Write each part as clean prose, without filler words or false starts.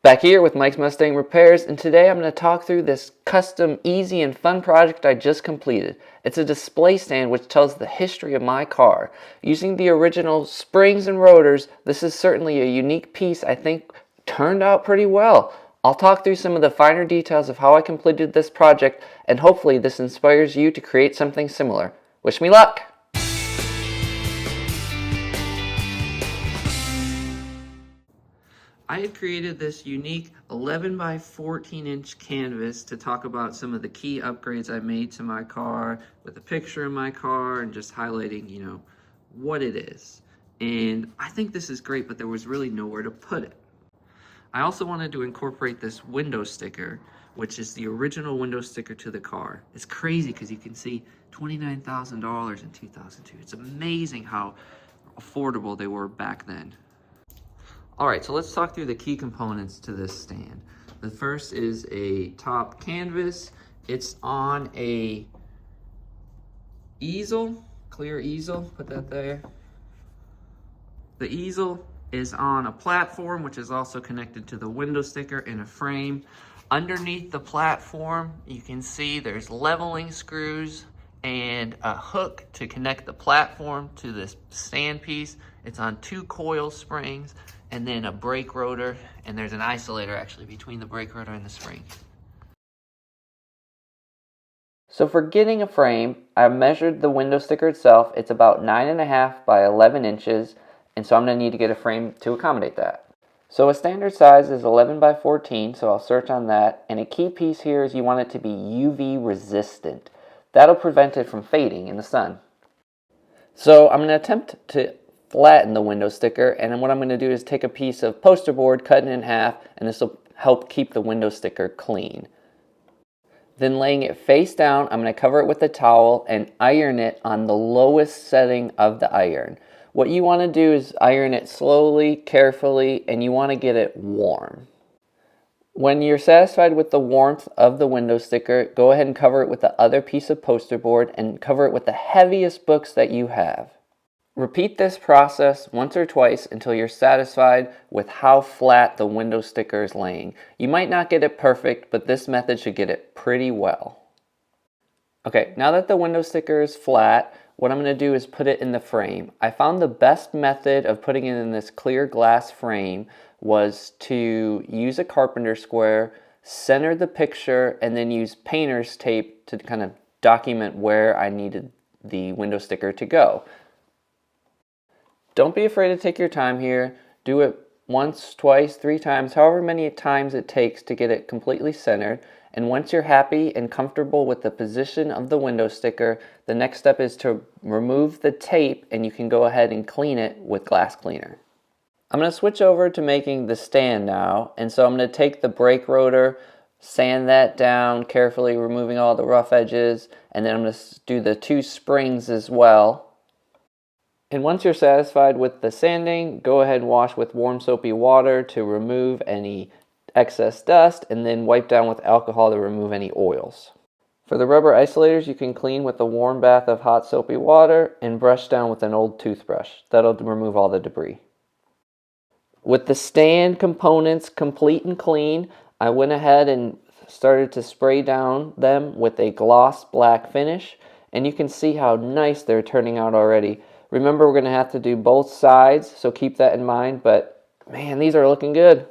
Back here with Mike's Mustang Repairs, and today I'm going to talk through this custom, easy, and fun project I just completed. It's a display stand which tells the history of my car. Using the original springs and rotors, this is certainly a unique piece I think turned out pretty well. I'll talk through some of the finer details of how I completed this project, and hopefully this inspires you to create something similar. Wish me luck! I had created this unique 11 by 14 inch canvas to talk about some of the key upgrades I made to my car with a picture of my car and just highlighting, what it is. And I think this is great, but there was really nowhere to put it. I also wanted to incorporate this window sticker, which is the original window sticker to the car. It's crazy because you can see $29,000 in 2002. It's amazing how affordable they were back then. Alright, so let's talk through the key components to this stand. The first is a top canvas. It's on a easel, clear easel, put that there. The easel is on a platform, which is also connected to the window sticker in a frame. Underneath the platform, you can see there's leveling screws and a hook to connect the platform to this stand piece. It's on 2 coil springs and then a brake rotor, and there's an isolator actually between the brake rotor and the spring. So for getting a frame, I measured the window sticker itself. It's about 9.5 by 11 inches, and so I'm going to need to get a frame to accommodate that. So a standard size is 11 by 14, so I'll search on that, and a key piece here is you want it to be UV resistant. That'll prevent it from fading in the sun. So I'm going to attempt to flatten the window sticker, and then what I'm going to do is take a piece of poster board, cut it in half, and this will help keep the window sticker clean. Then laying it face down, I'm going to cover it with a towel and iron it on the lowest setting of the iron. What you want to do is iron it slowly, carefully, and you want to get it warm. When you're satisfied with the warmth of the window sticker, go ahead and cover it with the other piece of poster board and cover it with the heaviest books that you have. Repeat this process once or twice until you're satisfied with how flat the window sticker is laying. You might not get it perfect, but this method should get it pretty well. Okay, now that the window sticker is flat, what I'm going to do is put it in the frame. I found the best method of putting it in this clear glass frame was to use a carpenter square, center the picture, and then use painter's tape to kind of document where I needed the window sticker to go. Don't be afraid to take your time here. Do it once, twice, 3 times, however many times it takes to get it completely centered. And once you're happy and comfortable with the position of the window sticker, the next step is to remove the tape, and you can go ahead and clean it with glass cleaner. I'm going to switch over to making the stand now, and so I'm going to take the brake rotor, sand that down carefully, removing all the rough edges, and then I'm going to do the 2 springs as well. And once you're satisfied with the sanding, go ahead and wash with warm soapy water to remove any excess dust, and then wipe down with alcohol to remove any oils. For the rubber isolators, you can clean with a warm bath of hot soapy water and brush down with an old toothbrush. That'll remove all the debris. With the stand components complete and clean, I went ahead and started to spray down them with a gloss black finish, and you can see how nice they're turning out already. Remember, we're going to have to do both sides, so keep that in mind, but man, these are looking good.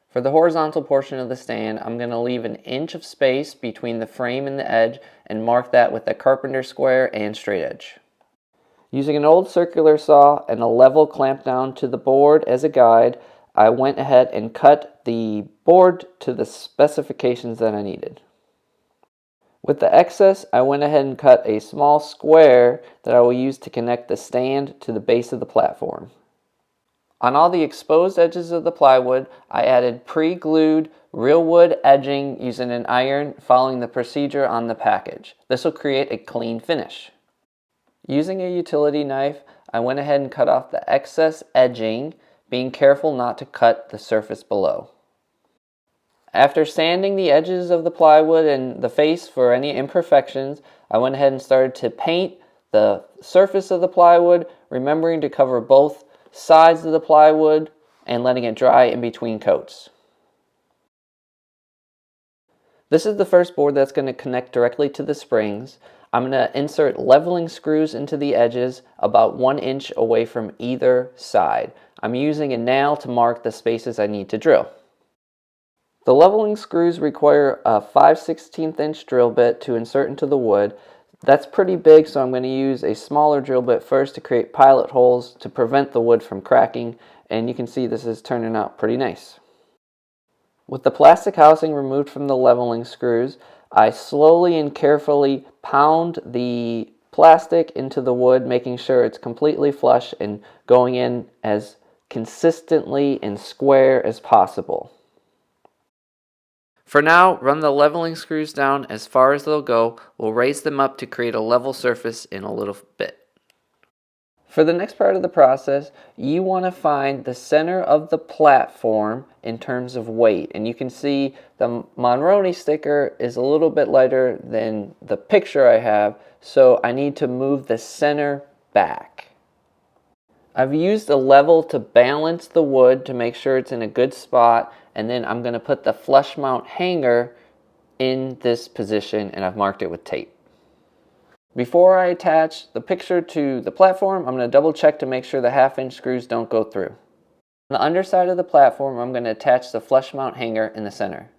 For the horizontal portion of the stand, I'm going to leave an inch of space between the frame and the edge and mark that with a carpenter square and straight edge. Using an old circular saw and a level clamp down to the board as a guide, I went ahead and cut the board to the specifications that I needed. With the excess, I went ahead and cut a small square that I will use to connect the stand to the base of the platform. On all the exposed edges of the plywood, I added pre-glued real wood edging using an iron, following the procedure on the package. This will create a clean finish. Using a utility knife, I went ahead and cut off the excess edging, being careful not to cut the surface below. After sanding the edges of the plywood and the face for any imperfections, I went ahead and started to paint the surface of the plywood, remembering to cover both sides of the plywood and letting it dry in between coats. This is the first board that's going to connect directly to the springs. I'm going to insert leveling screws into the edges about 1 inch away from either side. I'm using a nail to mark the spaces I need to drill. The leveling screws require a 5/16 inch drill bit to insert into the wood. That's pretty big, so I'm going to use a smaller drill bit first to create pilot holes to prevent the wood from cracking, and you can see this is turning out pretty nice. With the plastic housing removed from the leveling screws, I slowly and carefully pound the plastic into the wood, making sure it's completely flush and going in as consistently and square as possible. For now, run the leveling screws down as far as they'll go. We'll raise them up to create a level surface in a little bit. For the next part of the process, you want to find the center of the platform in terms of weight. And you can see the Monroney sticker is a little bit lighter than the picture I have, so I need to move the center back. I've used a level to balance the wood to make sure it's in a good spot, and then I'm going to put the flush mount hanger in this position, and I've marked it with tape. Before I attach the picture to the platform, I'm going to double check to make sure the 1/2 inch screws don't go through. On the underside of the platform, I'm going to attach the flush mount hanger in the center.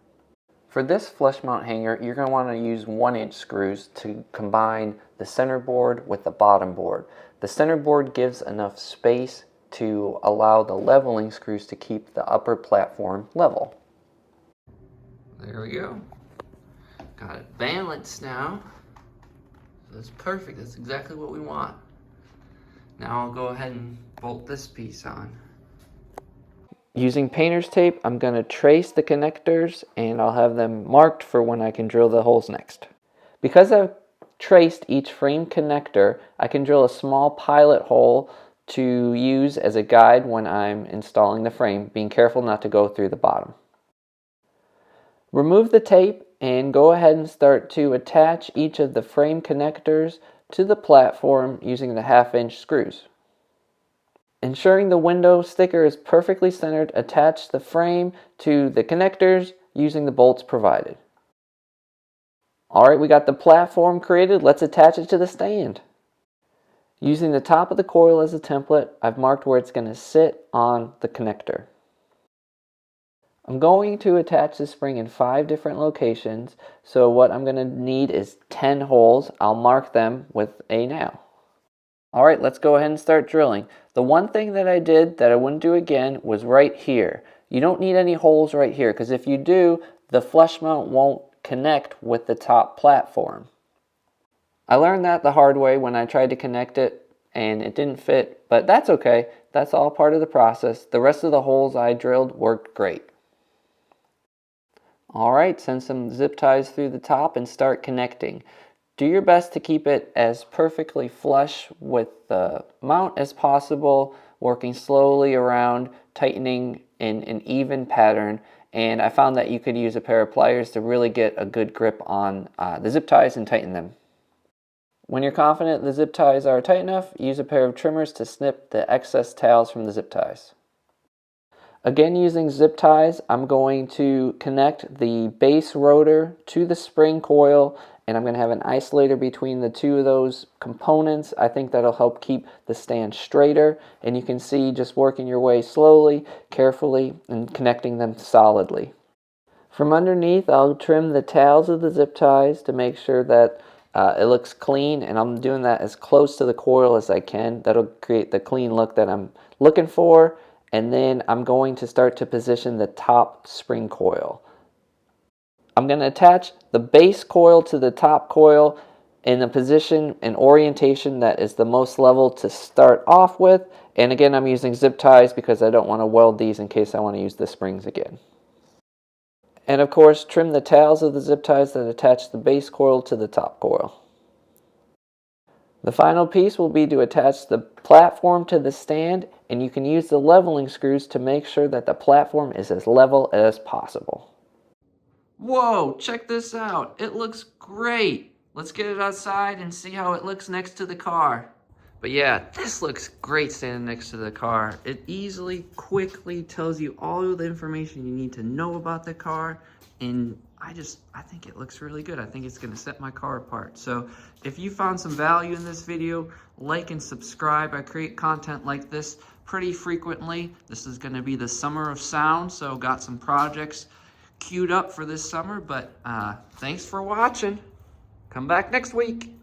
For this flush mount hanger, you're going to want to use 1 inch screws to combine the center board with the bottom board. The center board gives enough space to allow the leveling screws to keep the upper platform level. There we go. Got it balanced now. That's perfect. That's exactly what we want. Now I'll go ahead and bolt this piece on. Using painter's tape, I'm going to trace the connectors and I'll have them marked for when I can drill the holes next. Because I've traced each frame connector, I can drill a small pilot hole to use as a guide when I'm installing the frame, being careful not to go through the bottom. Remove the tape and go ahead and start to attach each of the frame connectors to the platform using the 1/2 inch screws. Ensuring the window sticker is perfectly centered, attach the frame to the connectors using the bolts provided. Alright, we got the platform created. Let's attach it to the stand. Using the top of the coil as a template, I've marked where it's going to sit on the connector. I'm going to attach the spring in 5 different locations, so what I'm going to need is 10 holes. I'll mark them with a nail. Alright, let's go ahead and start drilling. The one thing that I did that I wouldn't do again was right here. You don't need any holes right here, because if you do, the flush mount won't connect with the top platform. I learned that the hard way when I tried to connect it and it didn't fit, but that's okay. That's all part of the process. The rest of the holes I drilled worked great. Alright, send some zip ties through the top and start connecting. Do your best to keep it as perfectly flush with the mount as possible, working slowly around, tightening in an even pattern. And I found that you could use a pair of pliers to really get a good grip on the zip ties and tighten them. When you're confident the zip ties are tight enough, use a pair of trimmers to snip the excess tails from the zip ties. Again, using zip ties, I'm going to connect the base rotor to the spring coil, and I'm going to have an isolator between the two of those components. I think that'll help keep the stand straighter, and you can see just working your way slowly, carefully, and connecting them solidly. From underneath, I'll trim the tails of the zip ties to make sure that it looks clean, and I'm doing that as close to the coil as I can. That'll create the clean look that I'm looking for. And then I'm going to start to position the top spring coil. I'm going to attach the base coil to the top coil in a position and orientation that is the most level to start off with. And again, I'm using zip ties because I don't want to weld these in case I want to use the springs again. And of course, trim the tails of the zip ties that attach the base coil to the top coil. The final piece will be to attach the platform to the stand, and you can use the leveling screws to make sure that the platform is as level as possible. Whoa, check this out. It looks great. Let's get it outside and see how it looks next to the car. But yeah, this looks great standing next to the car. It easily, quickly tells you all of the information you need to know about the car. And I think it looks really good. I think it's gonna set my car apart. So if you found some value in this video, like and subscribe. I create content like this pretty frequently. This is gonna be the summer of sound, so got some projects queued up for this summer. But thanks for watching. Come back next week.